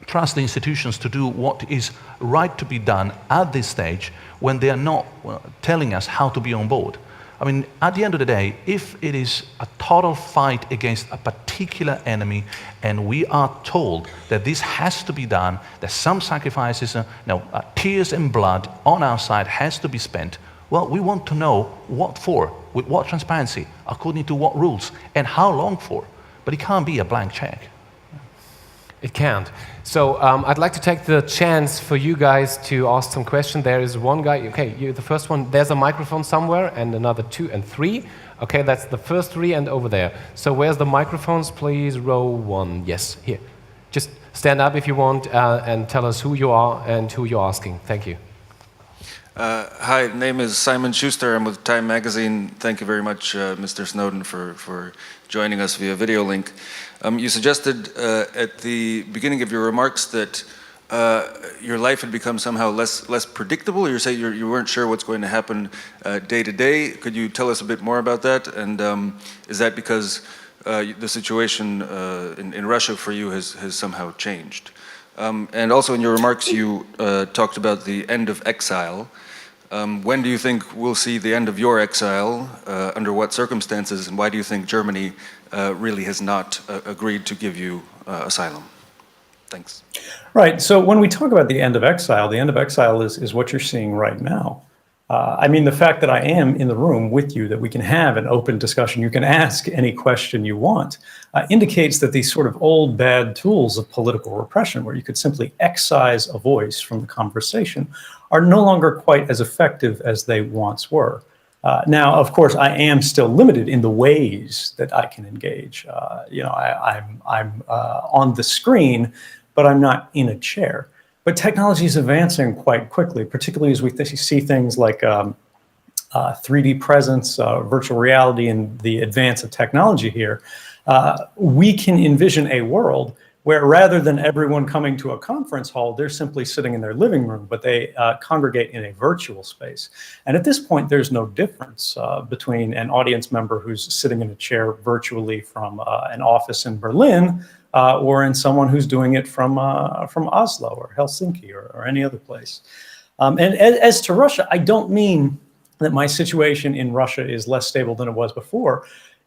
trust the institutions to do what is right to be done at this stage when they are not telling us how to be on board? At the end of the day, if it is a total fight against a particular enemy and we are told that this has to be done, that some sacrifices, tears and blood on our side has to be spent, well, we want to know what for, with what transparency, according to what rules, and how long for. But it can't be a blank check. It can't. So I'd like to take the chance for you guys to ask some questions. There is one guy. Okay, you're the first one. There's a microphone somewhere, and another 2 and 3. Okay, that's the first 3 and over there. So where's the microphones? Please, row 1. Yes, here. Just stand up if you want and tell us who you are and who you're asking. Thank you. Hi, name is Simon Schuster. I'm with Time Magazine. Thank you very much, Mr. Snowden, for joining us via video link. You suggested at the beginning of your remarks that your life had become somehow less predictable. You say you weren't sure what's going to happen day to day. Could you tell us a bit more about that? And is that because the situation in Russia for you has somehow changed? And also in your remarks you talked about the end of exile. When do you think we'll see the end of your exile? Under what circumstances? And why do you think Germany really has not agreed to give you asylum? Thanks. Right. So when we talk about the end of exile is what you're seeing right now. I mean, the fact that I am in the room with you, that we can have an open discussion, you can ask any question you want, indicates that these sort of old bad tools of political repression, where you could simply excise a voice from the conversation, are no longer quite as effective as they once were. Now, of course, I am still limited in the ways that I can engage. I'm on the screen, but I'm not in a chair. But technology is advancing quite quickly, particularly as we see things like 3D presence, virtual reality, and the advance of technology here. We can envision a world where rather than everyone coming to a conference hall, they're simply sitting in their living room, but they congregate in a virtual space. And at this point, there's no difference between an audience member who's sitting in a chair virtually from an office in Berlin or in someone who's doing it from Oslo or Helsinki or any other place. And as to Russia, I don't mean that my situation in Russia is less stable than it was before.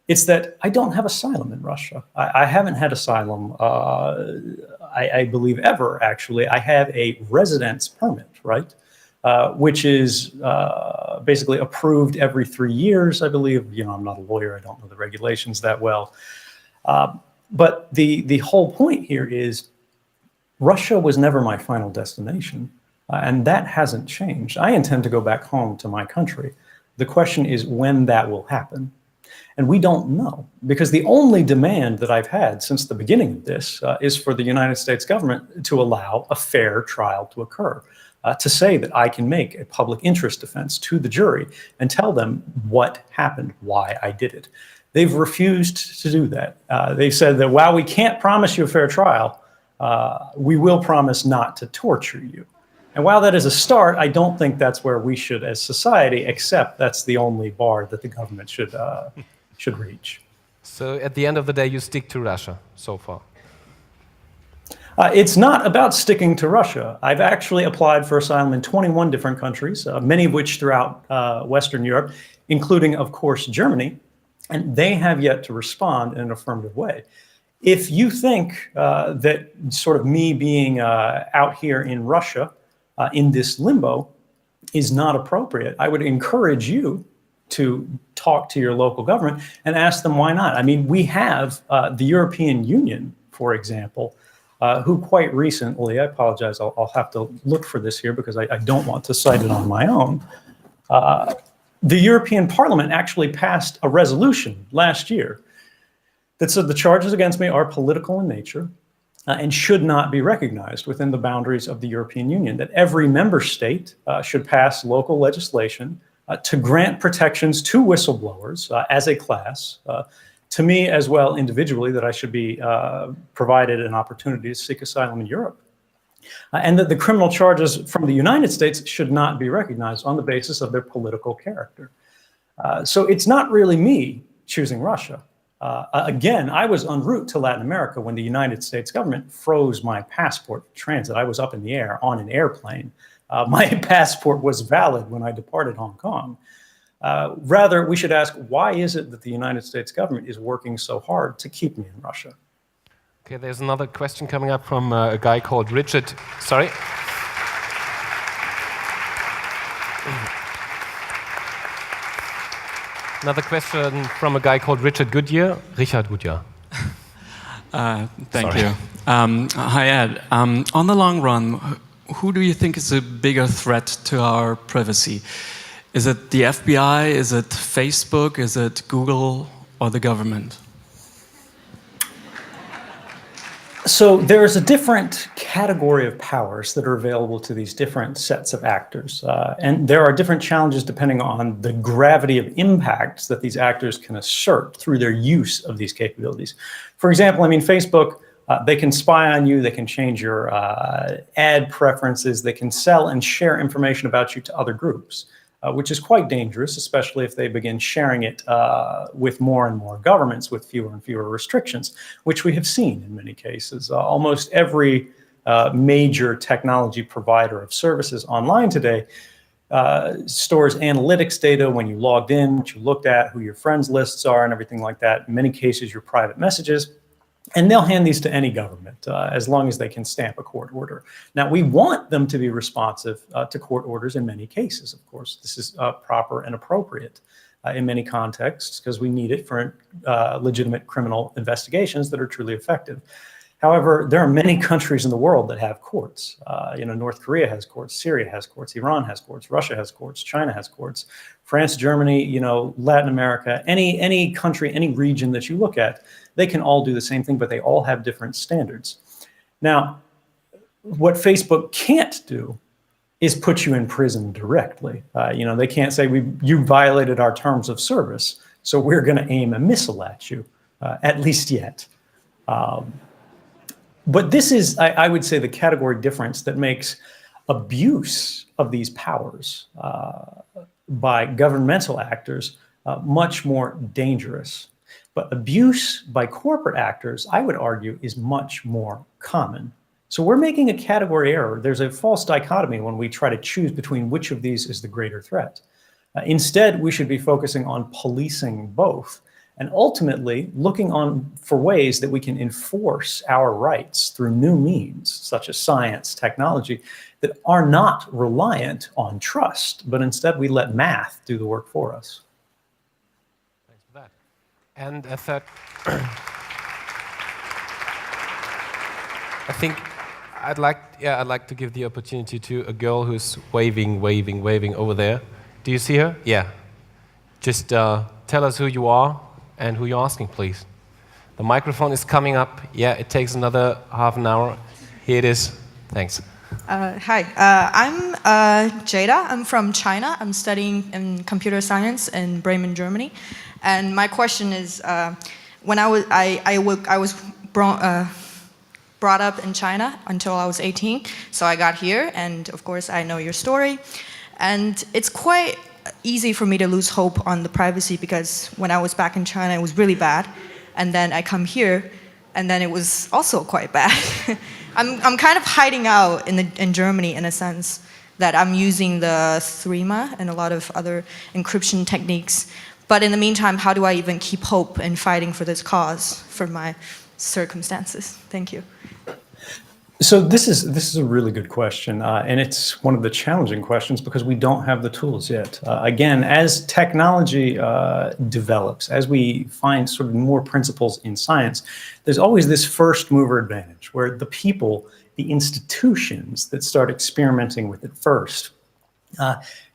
It's that I don't have asylum in Russia. I haven't had asylum, I believe, ever, actually. I have a residence permit, right? Which is basically approved every 3 years, I believe. You know, I'm not a lawyer. I don't know the regulations that well. But the whole point here is Russia was never my final destination, and that hasn't changed. I intend to go back home to my country. The question is when that will happen. And we don't know, because the only demand that I've had since the beginning of this is for the United States government to allow a fair trial to occur, to say that I can make a public interest defense to the jury and tell them what happened, why I did it. They've refused to do that. They've said that while we can't promise you a fair trial, we will promise not to torture you. And while that is a start, I don't think that's where we should, as society, accept that's the only bar that the government should reach. So at the end of the day, you stick to Russia so far? It's not about sticking to Russia. I've actually applied for asylum in 21 different countries, many of which throughout Western Europe, including, of course, Germany, and they have yet to respond in an affirmative way. If you think that sort of me being out here in Russia in this limbo is not appropriate, I would encourage you to talk to your local government and ask them why not. I mean, we have the European Union, for example, who quite recently, I apologize, I'll have to look for this here because I don't want to cite it on my own. The European Parliament actually passed a resolution last year that said the charges against me are political in nature and should not be recognized within the boundaries of the European Union, that every member state should pass local legislation to grant protections to whistleblowers as a class, to me as well individually, that I should be provided an opportunity to seek asylum in Europe, and that the criminal charges from the United States should not be recognized on the basis of their political character. So it's not really me choosing Russia. Again, I was en route to Latin America when the United States government froze my passport transit. I was up in the air on an airplane. My passport was valid when I departed Hong Kong. Rather, we should ask, why is it that the United States government is working so hard to keep me in Russia? Okay, there's another question coming up from a guy called Richard. Sorry. Another question from a guy called Richard Goodyear. Richard Goodyear. Thank you. Hi, Ed. On the long run, who do you think is a bigger threat to our privacy? Is it the FBI? Is it Facebook? Is it Google or the government? So there's a different category of powers that are available to these different sets of actors. And there are different challenges depending on the gravity of impacts that these actors can assert through their use of these capabilities. For example, I mean, Facebook, they can spy on you, they can change your ad preferences, they can sell and share information about you to other groups, which is quite dangerous, especially if they begin sharing it with more and more governments with fewer and fewer restrictions, which we have seen in many cases. Almost every major technology provider of services online today stores analytics data when you logged in, what you looked at, who your friends lists are, and everything like that. In many cases, your private messages. And they'll hand these to any government as long as they can stamp a court order. Now, we want them to be responsive to court orders in many cases, of course. This is proper and appropriate in many contexts because we need it for legitimate criminal investigations that are truly effective. However, there are many countries in the world that have courts. North Korea has courts, Syria has courts, Iran has courts, Russia has courts, China has courts, France, Germany, Latin America, any country, any region that you look at, they can all do the same thing, but they all have different standards. Now, what Facebook can't do is put you in prison directly. They can't say, you violated our terms of service, so we're going to aim a missile at you, at least yet. But this is, I would say, the category difference that makes abuse of these powers by governmental actors much more dangerous. But abuse by corporate actors, I would argue, is much more common. So we're making a category error. There's a false dichotomy when we try to choose between which of these is the greater threat. Instead, we should be focusing on policing both and ultimately looking for ways that we can enforce our rights through new means, such as science, technology, that are not reliant on trust, but instead we let math do the work for us. Thanks for that. And a third, I think I'd like to give the opportunity to a girl who's waving over there. Do you see her? Yeah. Just tell us who you are and who you're asking, please. The microphone is coming up. Yeah, it takes another half an hour. Here it is. Thanks. Hi, I'm Jada. I'm from China. I'm studying in computer science in Bremen, Germany. And my question is, when I was brought up in China until I was 18, so I got here, and of course I know your story. And it's quite easy for me to lose hope on the privacy because when I was back in China, it was really bad. And then I come here, and then it was also quite bad. I'm kind of hiding out in Germany in a sense that I'm using the Threema and a lot of other encryption techniques. But in the meantime, how do I even keep hope in fighting for this cause for my circumstances? Thank you. So this is a really good question, and it's one of the challenging questions because we don't have the tools yet. Again, as technology develops, as we find sort of more principles in science, there's always this first mover advantage where the people, the institutions that start experimenting with it first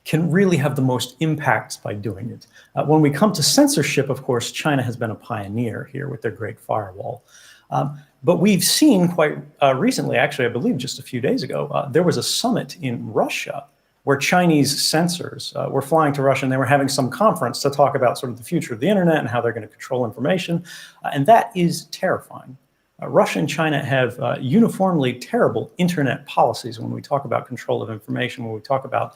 can really have the most impact by doing it. When we come to censorship, of course, China has been a pioneer here with their Great Firewall. But we've seen quite recently, actually, I believe just a few days ago, there was a summit in Russia where Chinese censors were flying to Russia and they were having some conference to talk about sort of the future of the internet and how they're going to control information. And that is terrifying. Russia and China have uniformly terrible internet policies when we talk about control of information, when we talk about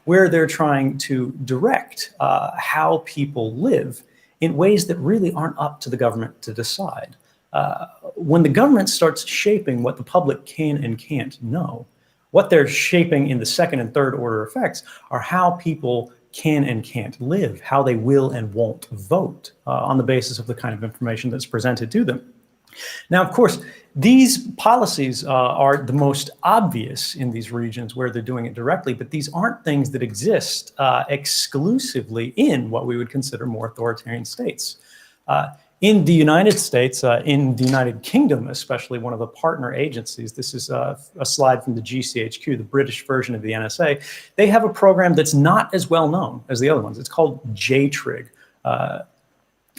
where they're trying to direct how people live in ways that really aren't up to the government to decide. When the government starts shaping what the public can and can't know, what they're shaping in the second and third order effects are how people can and can't live, how they will and won't vote on the basis of the kind of information that's presented to them. Now, of course, these policies are the most obvious in these regions where they're doing it directly, but these aren't things that exist exclusively in what we would consider more authoritarian states. In the United States, in the United Kingdom, especially one of the partner agencies, this is a slide from the GCHQ, the British version of the NSA, they have a program that's not as well known as the other ones. It's called JTRIG.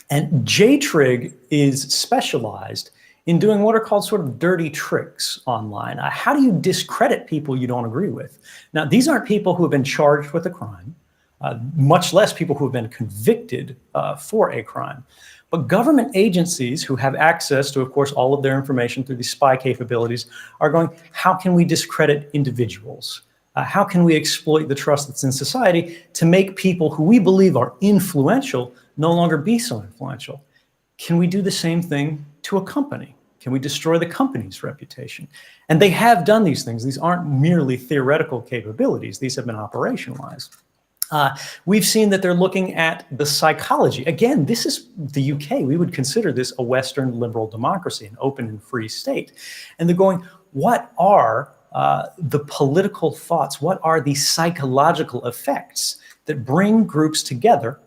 And JTRIG is specialized in doing what are called sort of dirty tricks online. How do you discredit people you don't agree with? Now, these aren't people who have been charged with a crime, much less people who have been convicted for a crime. But government agencies who have access to, of course, all of their information through these spy capabilities are going, how can we discredit individuals? How can we exploit the trust that's in society to make people who we believe are influential no longer be so influential? Can we do the same thing to a company? Can we destroy the company's reputation? And they have done these things. These aren't merely theoretical capabilities. These have been operationalized. We've seen that they're looking at the psychology. Again, this is the UK. We would consider this a Western liberal democracy, an open and free state. And they're going, what are the political thoughts? What are the psychological effects that bring groups together?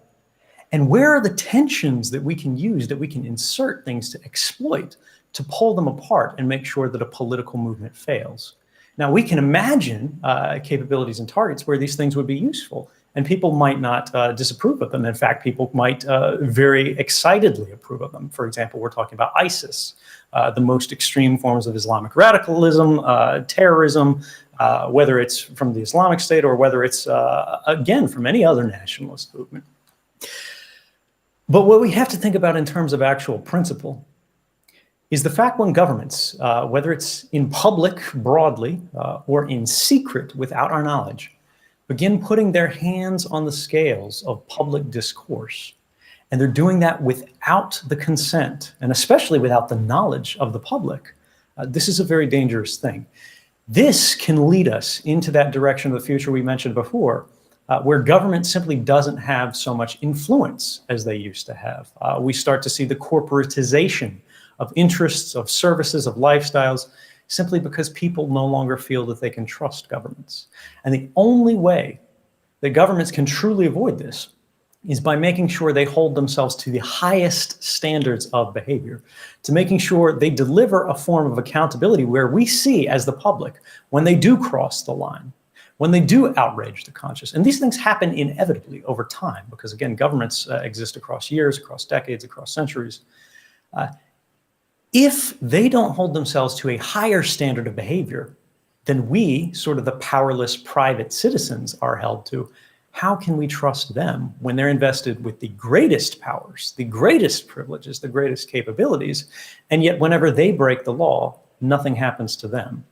And where are the tensions that we can use, that we can insert things to exploit, to pull them apart and make sure that a political movement fails? Now, we can imagine capabilities and targets where these things would be useful, and people might not disapprove of them. In fact, people might very excitedly approve of them. For example, we're talking about ISIS, the most extreme forms of Islamic radicalism, terrorism, whether it's from the Islamic State or whether it's, again, from any other nationalist movement. But what we have to think about in terms of actual principle is the fact when governments, whether it's in public broadly or in secret without our knowledge, begin putting their hands on the scales of public discourse, and they're doing that without the consent, and especially without the knowledge of the public, this is a very dangerous thing. This can lead us into that direction of the future we mentioned before, where government simply doesn't have so much influence as they used to have. We start to see the corporatization of interests, of services, of lifestyles, simply because people no longer feel that they can trust governments. And the only way that governments can truly avoid this is by making sure they hold themselves to the highest standards of behavior, to making sure they deliver a form of accountability where we see as the public when they do cross the line, when they do outrage the conscience. And these things happen inevitably over time because, again, governments exist across years, across decades, across centuries. If they don't hold themselves to a higher standard of behavior than we, sort of the powerless private citizens, are held to, how can we trust them when they're invested with the greatest powers, the greatest privileges, the greatest capabilities, and yet whenever they break the law, nothing happens to them?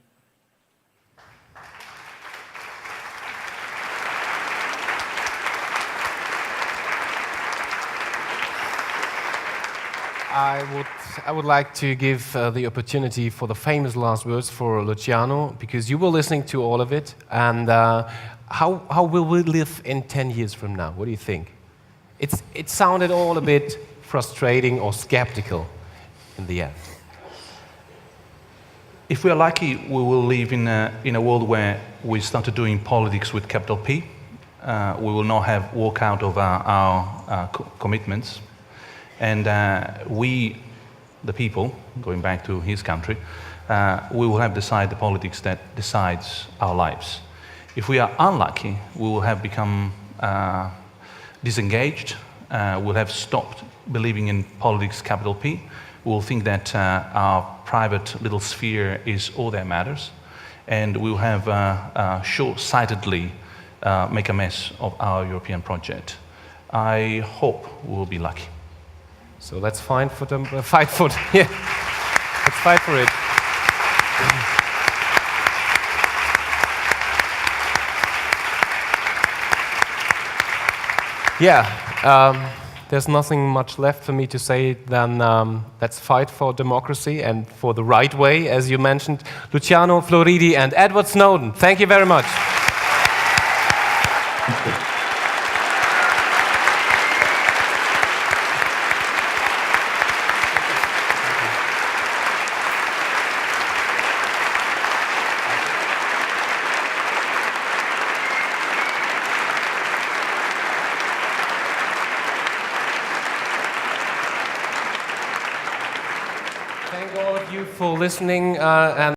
I would like to give the opportunity for the famous last words for Luciano, because you were listening to all of it. And how will we live in 10 years from now? What do you think? It sounded all a bit frustrating or skeptical in the end. If we are lucky, we will live in a world where we started doing politics with capital P. We will not have walk out of our commitments. And we, the people, going back to his country, we will have decided the politics that decides our lives. If we are unlucky, we will have become disengaged, we'll have stopped believing in politics, capital P. We'll think that our private little sphere is all that matters, and we'll have short-sightedly make a mess of our European project. I hope we will be lucky. So let's fight for them. Let's fight for it. Yeah, there's nothing much left for me to say than let's fight for democracy and for the right way, as you mentioned. Luciano Floridi and Edward Snowden, thank you very much. Thank all of you for listening and